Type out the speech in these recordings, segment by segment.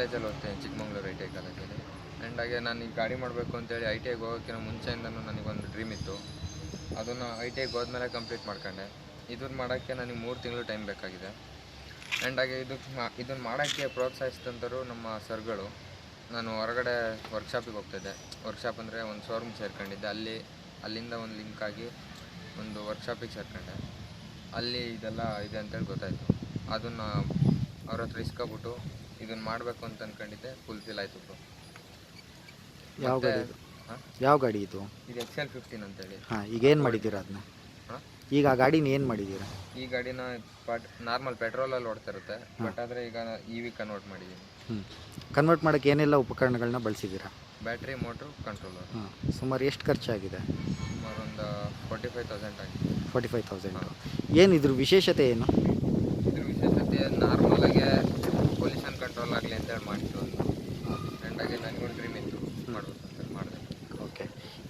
ಕಾಲೇಜಲ್ಲಿ ಓದ್ತೇನೆ, Chikmagalur I T I ಕಾಲೇಜಲ್ಲಿ. And ಹಾಗೆ ನಾನು ಈಗ ಗಾಡಿ ಮಾಡಬೇಕು ಅಂತೇಳಿ ಐ ಟಿ ಐಗೆ ಹೋಗೋಕ್ಕಿಂತ ಮುಂಚೆಯಿಂದನೂ ನನಗೊಂದು ಡ್ರೀಮ್ ಇತ್ತು. ಅದನ್ನು ಐ ಟಿ ಐಗೆ ಹೋದ್ಮೇಲೆ ಕಂಪ್ಲೀಟ್ ಮಾಡ್ಕೊಂಡೆ. ಇದನ್ನು ಮಾಡೋಕ್ಕೆ ನನಗೆ 3 ತಿಂಗಳು ಟೈಮ್ ಬೇಕಾಗಿದೆ. ಆ್ಯಂಡ್ ಹಾಗೆ ಇದನ್ನು ಮಾಡೋಕ್ಕೆ ಪ್ರೋತ್ಸಾಹಿಸಿದಂಥರು ನಮ್ಮ ಸರ್ಗಳು. ನಾನು ಹೊರಗಡೆ ವರ್ಕ್ಶಾಪಿಗೆ ಹೋಗ್ತಾಯಿದ್ದೆ. ವರ್ಕ್ಶಾಪ್ ಅಂದರೆ ಒಂದು ಶೋರೂಮ್ ಸೇರ್ಕೊಂಡಿದ್ದೆ. ಅಲ್ಲಿಂದ ಒಂದು ಲಿಂಕ್ ಆಗಿ ಒಂದು ವರ್ಕ್ಶಾಪಿಗೆ ಸೇರ್ಕೊಂಡೆ. ಅಲ್ಲಿ ಇದೆಲ್ಲ ಇದೆ ಅಂತೇಳಿ ಗೊತ್ತಾಯಿತು. ಅದನ್ನು ಅವ್ರ ಹತ್ರ ಇಸ್ಕೊಬಿಟ್ಟು ಇದನ್ನು ಮಾಡಬೇಕು ಅಂತ ಅಂದ್ಕೊಂಡಿದ್ದೆ. ಫುಲ್ಫಿಲ್ ಆಯಿತು ಬ್ರೋ. ಯಾವ ಗಾಡಿ ಇದು? ಯಾವ ಗಾಡಿ ಇದು? ಇದು XL15 ಅಂತೇಳಿ. ಹಾಂ, ಈಗ ಏನು ಮಾಡಿದ್ದೀರಾ ಅದನ್ನ? ಹಾಂ, ಈಗ ಆ ಗಾಡಿನ ಏನು ಮಾಡಿದ್ದೀರಾ? ಈ ಗಾಡಿನ ನಾರ್ಮಲ್ ಪೆಟ್ರೋಲಲ್ಲಿ ಓಡ್ತಾ ಇರುತ್ತೆ, ಬಟ್ ಆದರೆ ಈಗ EV ಕನ್ವರ್ಟ್ ಮಾಡಿದ್ದೀನಿ. ಕನ್ವರ್ಟ್ ಮಾಡೋಕ್ಕೆ ಏನೆಲ್ಲ ಉಪಕರಣಗಳನ್ನ ಬಳಸಿದ್ದೀರಾ? Battery, motor, controller. ಹಾಂ, ಸುಮಾರು ಎಷ್ಟು ಖರ್ಚಾಗಿದೆ? ಸುಮಾರು ಒಂದು 45,000 ಆಗಿದೆ. 45,000. ಏನು ಇದ್ರ ವಿಶೇಷತೆ ಏನು? ಇದ್ರ ವಿಶೇಷತೆ ನಾರ್ಮಲಾಗೆ ಪೊಲ್ಯೂಷನ್ ಕಂಟ್ರೋಲ್ ಆಗಲಿ ಅಂತೇಳಿ ಮಾಡಿದ್ದು. ಆ್ಯಂಡ್ ಹಾಗೆ ನನಗೊಂದು ಡ್ರೀಮ್ ಇತ್ತು ಮಾಡಬೇಕು ಅಂತೇಳಿ ಮಾಡಿದೆ. ಓಕೆ,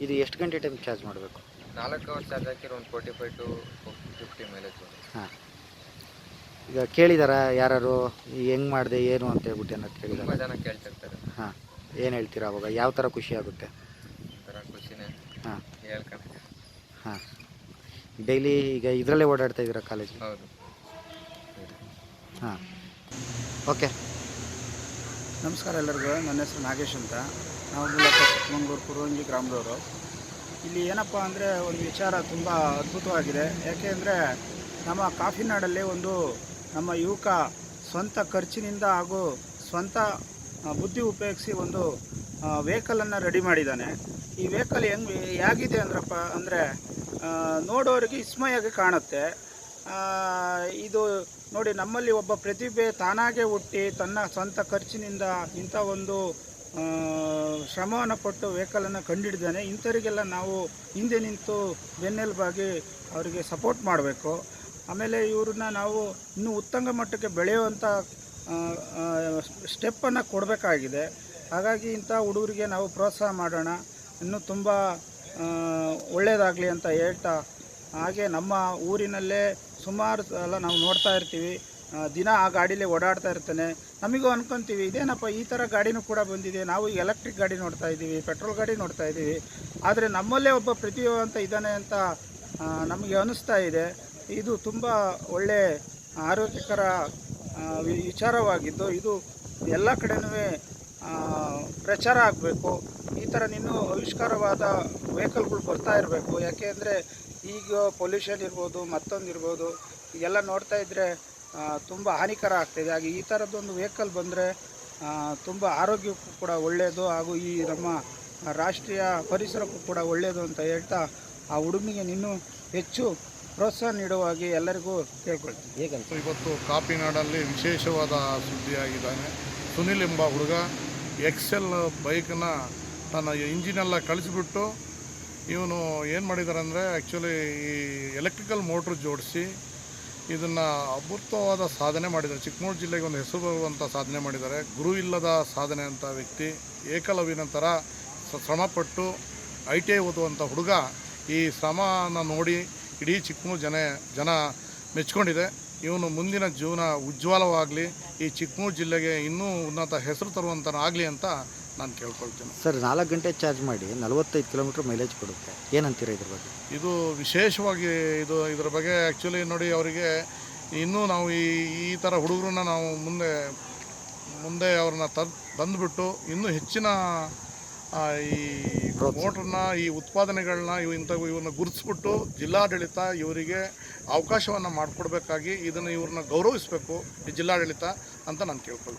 ಇದು ಎಷ್ಟು ಗಂಟೆ ಟೈಮ್ ಚಾರ್ಜ್ ಮಾಡಬೇಕು? 4 ಅವರ್ಸ್ ಚಾರ್ಜ್ ಹಾಕಿರೋ ಒಂದು 45 to 50 ಮೈಲೇಜ್. ಹಾಂ, ಈಗ ಕೇಳಿದಾರ ಯಾರು ಹೆಂಗೆ ಮಾಡಿದೆ ಏನು ಅಂತ ಹೇಳ್ಬಿಟ್ಟು ಏನಾರು ತುಂಬ ಕೇಳಿದಾರ? ಜನ ಕೇಳ್ತಿರ್ತಾರೆ. ಹಾಂ, ಏನು ಹೇಳ್ತೀರಾ ಅವಾಗ? ಯಾವ ಥರ ಖುಷಿ ಆಗುತ್ತೆ? ಒಂಥರ ಖುಷಿನೇ ಹಾಂ ಹೇಳ್ಕೊಂಡು. ಹಾಂ, ಡೈಲಿ ಈಗ ಇದರಲ್ಲೇ ಓಡಾಡ್ತಾ ಇದ್ದೀರಾ ಕಾಲೇಜ್? ಹೌದು. ಹಾಂ, ಓಕೆ. ನಮಸ್ಕಾರ ಎಲ್ಲರಿಗೂ. ನನ್ನ ಹೆಸರು ನಾಗೇಶ್ ಅಂತ. ನಾವು ಮೂಲತಃ ಚಿಕ್ಕಮಂಗ್ಳೂರು ಕುರುವಂಜಿ ಗ್ರಾಮದವರು. ಇಲ್ಲಿ ಏನಪ್ಪ ಅಂದರೆ ಒಂದು ವಿಚಾರ ತುಂಬ ಅದ್ಭುತವಾಗಿದೆ. ಯಾಕೆಂದರೆ ನಮ್ಮ ಕಾಫಿನಾಡಲ್ಲಿ ಒಂದು ನಮ್ಮ ಯುವಕ ಸ್ವಂತ ಖರ್ಚಿನಿಂದ ಹಾಗೂ ಸ್ವಂತ ಬುದ್ಧಿ ಉಪಯೋಗಿಸಿ ಒಂದು ವೆಹಿಕಲನ್ನು ರೆಡಿ ಮಾಡಿದ್ದಾನೆ. ಈ ವೆಹಿಕಲ್ ಹೇಗಿದೆ ಅಂದ್ರಪ್ಪ ಅಂದರೆ ನೋಡೋರಿಗೆ ವಿಸ್ಮಯವಾಗಿ ಕಾಣುತ್ತೆ. ಇದು ನೋಡಿ, ನಮ್ಮಲ್ಲಿ ಒಬ್ಬ ಪ್ರತಿಭೆ ತಾನಾಗೆ ಹುಟ್ಟಿ ತನ್ನ ಸ್ವಂತ ಖರ್ಚಿನಿಂದ ಇಂಥ ಒಂದು ಶ್ರಮವನ್ನು ಪಟ್ಟು ವೆಹಿಕಲನ್ನು ಕಂಡುಹಿಡಿದಾನೆ. ಇಂಥವರಿಗೆಲ್ಲ ನಾವು ಹಿಂದೆ ನಿಂತು ಬೆನ್ನೆಲುಬಾಗಿ ಅವರಿಗೆ ಸಪೋರ್ಟ್ ಮಾಡಬೇಕು. ಆಮೇಲೆ ಇವ್ರನ್ನ ನಾವು ಇನ್ನೂ ಉತ್ತುಂಗ ಮಟ್ಟಕ್ಕೆ ಬೆಳೆಯುವಂಥ ಸ್ಟೆಪ್ಪನ್ನು ಕೊಡಬೇಕಾಗಿದೆ. ಹಾಗಾಗಿ ಇಂಥ ಹುಡುಗರಿಗೆ ನಾವು ಪ್ರೋತ್ಸಾಹ ಮಾಡೋಣ, ಇನ್ನೂ ತುಂಬ ಒಳ್ಳೆಯದಾಗಲಿ ಅಂತ ಹೇಳ್ತಾ, ಹಾಗೆ ನಮ್ಮ ಊರಿನಲ್ಲೇ ಸುಮಾರು ಸಲ ನಾವು ನೋಡ್ತಾ ಇರ್ತೀವಿ, ದಿನ ಆ ಗಾಡೀಲೇ ಓಡಾಡ್ತಾ ಇರ್ತಾನೆ. ನಮಗೂ ಅನ್ಕೊತೀವಿ ಇದೇನಪ್ಪ ಈ ಥರ ಗಾಡಿನೂ ಕೂಡ ಬಂದಿದೆ, ನಾವು ಎಲೆಕ್ಟ್ರಿಕ್ ಗಾಡಿ ನೋಡ್ತಾ ಇದ್ದೀವಿ, ಪೆಟ್ರೋಲ್ ಗಾಡಿ ನೋಡ್ತಾ ಇದ್ದೀವಿ, ಆದರೆ ನಮ್ಮಲ್ಲೇ ಒಬ್ಬ ಪ್ರತಿಭಾವಂತ ಇದ್ದಾನೆ ಅಂತ ನಮಗೆ ಅನ್ನಿಸ್ತಾ ಇದೆ. ಇದು ತುಂಬ ಒಳ್ಳೆ ಆರೋಗ್ಯಕರ ವಿಚಾರವಾಗಿದ್ದು ಇದು ಎಲ್ಲ ಕಡೆನೂ ಪ್ರಚಾರ ಆಗಬೇಕು. ಈ ಥರ ಇನ್ನೂ ಆವಿಷ್ಕಾರವಾದ ವೆಹಿಕಲ್ಗಳು ಬರ್ತಾ ಇರಬೇಕು. ಯಾಕೆ ಅಂದರೆ ಈಗ ಪೊಲ್ಯೂಷನ್ ಇರ್ಬೋದು, ಮತ್ತೊಂದು ಇರ್ಬೋದು, ಈಗೆಲ್ಲ ನೋಡ್ತಾ ಇದ್ದರೆ ತುಂಬ ಹಾನಿಕರ ಆಗ್ತಾಯಿದೆ. ಹಾಗೆ ಈ ಥರದ್ದೊಂದು ವೆಹಿಕಲ್ ಬಂದರೆ ತುಂಬ ಆರೋಗ್ಯಕ್ಕೂ ಕೂಡ ಒಳ್ಳೆಯದು, ಹಾಗೂ ಈ ನಮ್ಮ ರಾಷ್ಟ್ರೀಯ ಪರಿಸರಕ್ಕೂ ಕೂಡ ಒಳ್ಳೆಯದು ಅಂತ ಹೇಳ್ತಾ ಆ ಹುಡುಗನಿಗೆ ಇನ್ನೂ ಹೆಚ್ಚು ಪ್ರೋತ್ಸಾಹ ನೀಡುವಾಗಿ ಎಲ್ಲರಿಗೂ ಕೇಳ್ಕೊಳ್ತೀನಿ. ಹೇಗಂತ ಇವತ್ತು ಕಾಪಿನಾಡಲ್ಲಿ ವಿಶೇಷವಾದ ಸುದ್ದಿಯಾಗಿದ್ದಾನೆ. ಸುನಿಲ್ ಎಂಬ ಹುಡುಗ XL ಬೈಕನ್ನ ತನ್ನ ಇಂಜಿನೆಲ್ಲ ಕಳಿಸಿಬಿಟ್ಟು ಇವನು ಏನು ಮಾಡಿದ್ದಾರೆ ಅಂದರೆ ಆ್ಯಕ್ಚುಲಿ ಈ ಎಲೆಕ್ಟ್ರಿಕಲ್ ಮೋಟ್ರ್ ಜೋಡಿಸಿ ಇದನ್ನು ಅದ್ಭುತವಾದ ಸಾಧನೆ ಮಾಡಿದ್ದಾರೆ. ಚಿಕ್ಕಮಗಳೂರು ಜಿಲ್ಲೆಗೆ ಒಂದು ಹೆಸರು ಬರುವಂಥ ಸಾಧನೆ ಮಾಡಿದ್ದಾರೆ. ಗುರು ಇಲ್ಲದ ಸಾಧನೆ ಅಂತ ವ್ಯಕ್ತಿ, ಏಕಲವ್ಯನ ಥರ ಶ್ರಮಪಟ್ಟು ITI ಓದುವಂಥ ಹುಡುಗ ಈ ಶ್ರಮನ ನೋಡಿ ಇಡೀ ಚಿಕ್ಕಮಗಳೂರು ಜನ ಮೆಚ್ಕೊಂಡಿದೆ. ಇವನು ಮುಂದಿನ ಜೀವನ ಉಜ್ವಲವಾಗಲಿ, ಈ ಚಿಕ್ಕಮಗಳೂರು ಜಿಲ್ಲೆಗೆ ಇನ್ನೂ ಉನ್ನತ ಹೆಸರು ತರುವಂತನಾಗಲಿ ಅಂತ ನಾನು ಕೇಳ್ಕೊಳ್ತೀನಿ. ಸರ್, 4 ಗಂಟೆ ಚಾರ್ಜ್ ಮಾಡಿ 45 ಕಿಲೋಮೀಟ್ರ್ ಮೈಲೇಜ್ ಕೊಡುತ್ತೆ, ಏನಂತೀರಾ ಇದ್ರ ಬಗ್ಗೆ? ಇದು ವಿಶೇಷವಾಗಿ ಇದರ ಬಗ್ಗೆ ಆ್ಯಕ್ಚುಲಿ ನೋಡಿ, ಅವರಿಗೆ ಇನ್ನೂ ನಾವು ಈ ಥರ ಹುಡುಗರನ್ನ ನಾವು ಮುಂದೆ ಅವ್ರನ್ನ ತಂದುಬಿಟ್ಟು ಇನ್ನೂ ಹೆಚ್ಚಿನ ಈ ಮೋಟ್ರನ್ನ, ಈ ಉತ್ಪಾದನೆಗಳನ್ನ ಇವ್ರನ್ನ ಗುರುತಿಸ್ಬಿಟ್ಟು ಜಿಲ್ಲಾಡಳಿತ ಇವರಿಗೆ ಅವಕಾಶವನ್ನು ಮಾಡಿಕೊಡ್ಬೇಕಾಗಿ ಇವ್ರನ್ನ ಗೌರವಿಸಬೇಕು ಈ ಜಿಲ್ಲಾಡಳಿತ ಅಂತ ನಾನು ಕೇಳ್ಕೊಳ್ತೀನಿ.